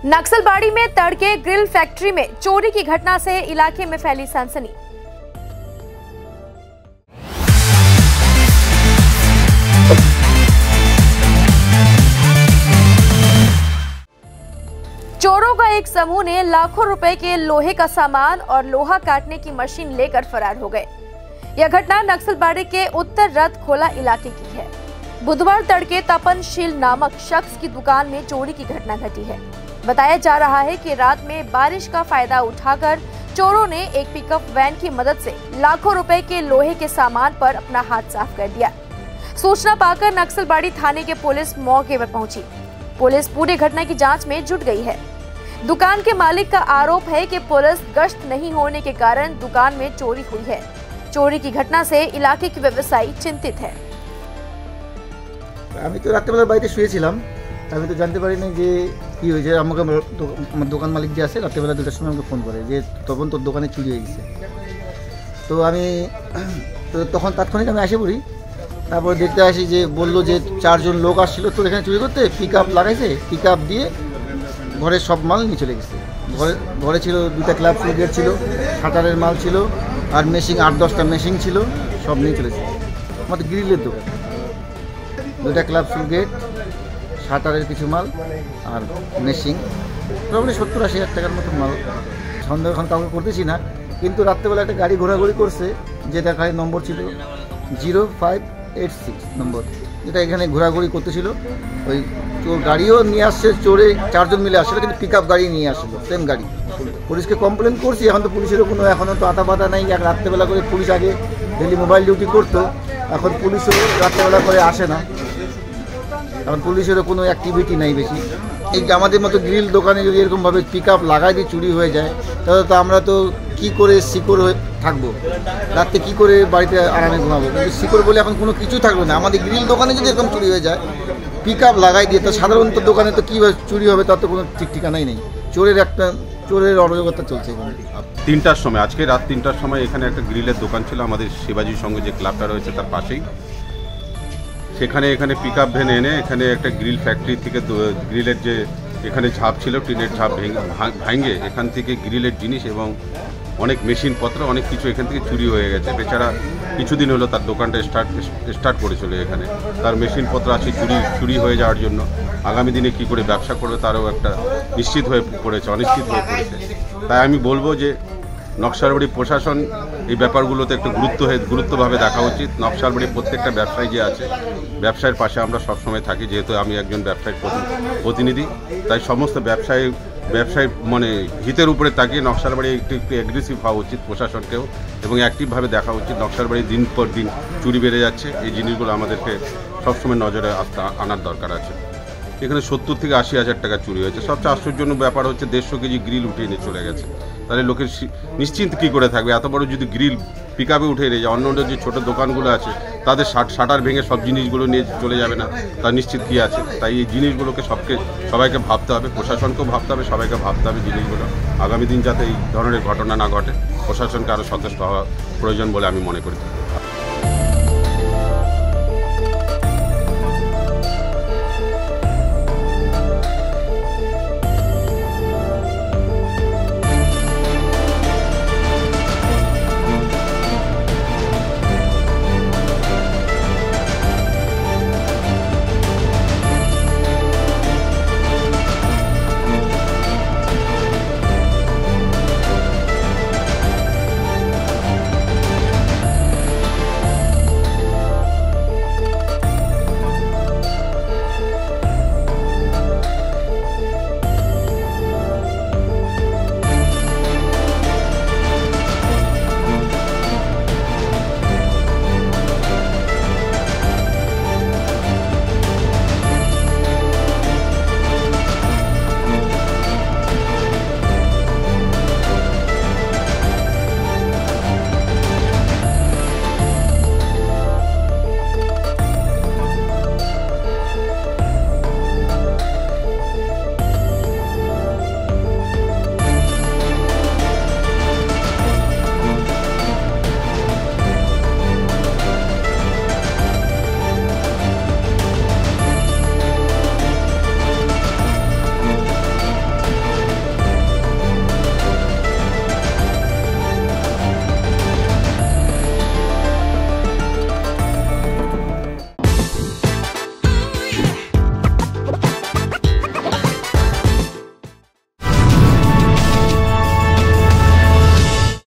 नक्सलबाड़ी में तड़के grill factory में चोरी की घटना से इलाके में फैली सनसनी। चोरों का एक समूह ने लाखों रुपए के लोहे का सामान और लोहा काटने की मशीन लेकर फरार हो गए। यह घटना नक्सलबाड़ी के उत्तर रथ खोला इलाके की है। बुधवार तड़के तपनशील नामक शख्स की दुकान में चोरी की घटना घटी है। बताया जा रहा है कि रात में बारिश का फायदा उठाकर चोरों ने एक पिकअप वैन की मदद से लाखों रुपए के लोहे के सामान पर अपना हाथ साफ कर दिया। सूचना पाकर नक्सलबाड़ी थाने के पुलिस मौके पर पहुंची। पुलिस पूरी घटना की जांच में जुट गई है। दुकान के मालिक का आरोप है कि पुलिस गश्त नहीं होने के कारण दुकान में चोरी हुई है। चोरी की घटना से इलाके के व्यवसायी चिंतित है। আমি তো রাত্রেবেলা বাড়িতে শুয়েছিলাম, আমি তো জানতে পারি না যে কি হয়েছে। আমাকে আমার দোকান মালিক যে আছে রাত্রেবেলা 2টার সময় আমাকে ফোন করে যে তখন তোর দোকানে চুরি হয়ে গেছে। তো আমি তখন তাৎক্ষণিক আমি আসে পড়ি। তারপরে দেখতে আসি যে বললো যে 4 জন লোক আসছিল তোর এখানে চুরি করতে, পিক আপ লাগাইছে, পিক আপ দিয়ে ঘরের সব মাল নিয়ে চলে গেছে। ঘরে ছিল 2টা ক্লাব ফ্রিগেট ছিল, শাটারের মাল ছিল, আর মেশিন 8-10টা মেশিন ছিল, সব নিয়ে চলেছে। আমাদের গ্রিলের দোকান, 2টা ক্লাব ফ্রিগেট, শাটারের কিছু মাল আর মেশিন, মোটামুটি 70-80 হাজার টাকার মতো মাল। সন্দেহ এখন কাউকে করতেছি না, কিন্তু রাত্রেবেলা একটা গাড়ি ঘোরাঘুরি করছে, যেটা গাড়ির নম্বর ছিল 0586 নম্বর, যেটা এখানে ঘোরাঘুরি করতেছিল। ওই চোর গাড়িও নিয়ে আসছে, চোরে 4 জন মিলে আসছিল, কিন্তু পিক আপ গাড়ি নিয়ে আসছিল, সেম গাড়ি। পুলিশকে কমপ্লেন করছি, এখন তো পুলিশেরও কোনো এখনও তো আতা পাতা নাই। রাত্রেবেলা করে পুলিশ আগে ডেলি মোবাইল ডিউটি করতো, এখন পুলিশও রাত্রেবেলা করে আসে না, এখন পুলিশেরও কোনো অ্যাক্টিভিটি নাই বেশি। এই আমাদের মতো গ্রিল দোকানে যদি এরকমভাবে পিক আপ লাগাই দিয়ে চুরি হয়ে যায়, তাহলে তো আমরা তো কী করে সিকিউর হয়ে থাকবো, রাত্রে কী করে বাড়িতে আরামে ঘুমাবো। কিন্তু সিকিউর বলে এখন কোনো কিছু থাকবে না। আমাদের গ্রিল দোকানে যদি এরকম চুরি হয়ে যায়, পিক আপ লাগাই দিয়ে, তো সাধারণত দোকানে তো কী চুরি হবে তার তো কোনো ঠিক ঠিকানাই নেই। চোরের অরাজকতা চলছে এখানে। 3টার সময়, আজকে রাত 3টার সময় এখানে একটা গ্রিলের দোকান ছিল আমাদের শিবাজির সঙ্গে যে ক্লাবটা রয়েছে তার পাশেই। এখানে পিক আপ ভ্যান এনে এখানে একটা গ্রিল ফ্যাক্টরি থেকে গ্রিলের যে এখানে ঝাঁপ ছিল, টিনের ঝাঁপ ভাঙে এখান থেকে গ্রিলের জিনিস এবং অনেক মেশিনপত্র অনেক কিছু এখান থেকে চুরি হয়ে গেছে। বেচারা কিছুদিন হলো তার দোকানটা স্টার্ট করেছিল, এখানে তার মেশিনপত্র আছে চুরি হয়ে যাওয়ার জন্য আগামী দিনে কি করে ব্যবসা করবে তারও একটা অনিশ্চিত হয়ে পড়েছে। তাই আমি বলবো যে নকশালবাড়ি প্রশাসন এই ব্যাপারগুলোতে একটু গুরুত্বভাবে দেখা উচিত। নকশালবাড়ির প্রত্যেকটা ব্যবসায়ী যে আছে, ব্যবসায়ের পাশে আমরা সবসময় থাকি, যেহেতু আমি একজন ব্যবসায়িক প্রতিনিধি, তাই সমস্ত ব্যবসায়ী মানে হিতের উপরে তাকিয়ে নকশালবাড়ি একটু অ্যাগ্রেসিভ হওয়া উচিত প্রশাসনকেও, এবং অ্যাক্টিভভাবে দেখা উচিত। নকশালবাড়ি দিন পর দিন চুরি বেড়ে যাচ্ছে, এই জিনিসগুলো আমাদেরকে সবসময় নজরে আনার দরকার আছে। এখানে 70 থেকে 80 হাজার টাকা চুরি হয়েছে। সবচেয়ে আশ্চর্যজনক ব্যাপার হচ্ছে 150 কেজি গ্রিল উঠিয়ে নিয়ে চলে গেছে। তাহলে লোকের নিশ্চিন্ত কী করে থাকবে? এত বড় যদি গ্রিল পিক আপে উঠে নিয়ে যায়, অন্য যে ছোটো দোকানগুলো আছে তাদের শাটার ভেঙে সব জিনিসগুলো নিয়ে চলে যাবে না, তার নিশ্চিত কী আছে? তাই এই জিনিসগুলোকে সবাইকে ভাবতে হবে, প্রশাসনকেও ভাবতে হবে, সবাইকে ভাবতে হবে জিনিসগুলো। আগামী দিন যাতে এই ধরনের ঘটনা না ঘটে, প্রশাসনকে আরও সচেষ্ট হওয়া প্রয়োজন বলে আমি মনে করি।